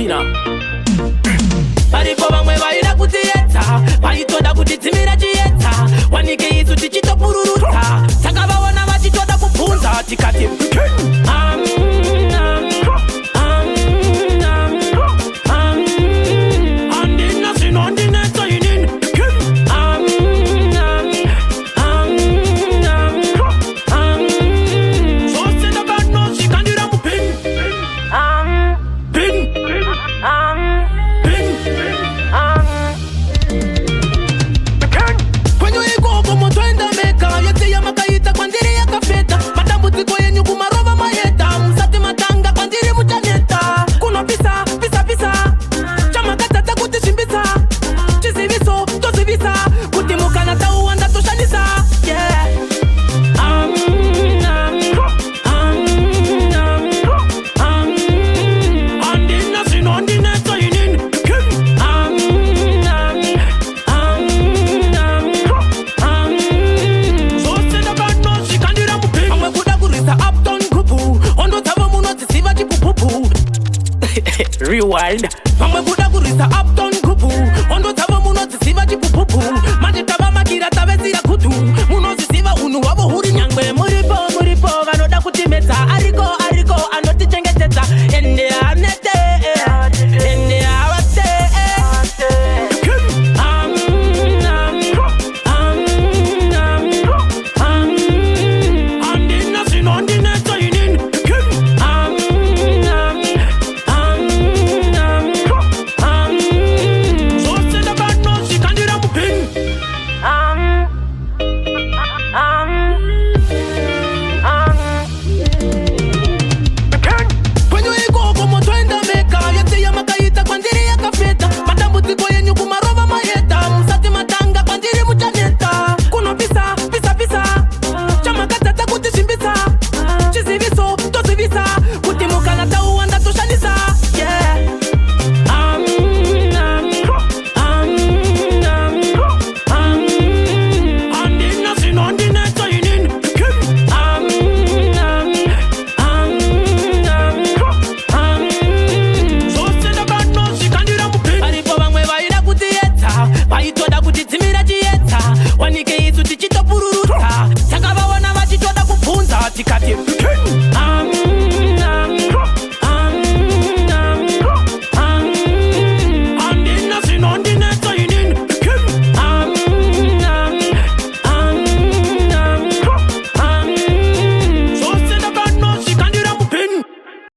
Dantina. Paripo vamwe vaida kutiedza, vaitoda kutitsimira chiedza, wanike isu tichitopururudza, takavaona vachitoda kubvunza, tikati handina zvinondinetsa inini. Zvose ndakanosvikandira mupini kwenyu ikoko motoenda meka yese yamakaita kwandiri yakafeta matambudziko yenyu kumarova mayeta musati matanga kwandiri muchaneta kunopisa pisa chamakatata kuti svimbisa chiziviso tozivisa kuti mukana tauwanda toshandisa yeah. Handina zvinondinetsa inini. Zvose ndakanosvikandira mupini. Vamwe kuda kurisa uptown group, hondo dzavo munodziziva chipupupu. Rewind. Vamwe kuda kurisa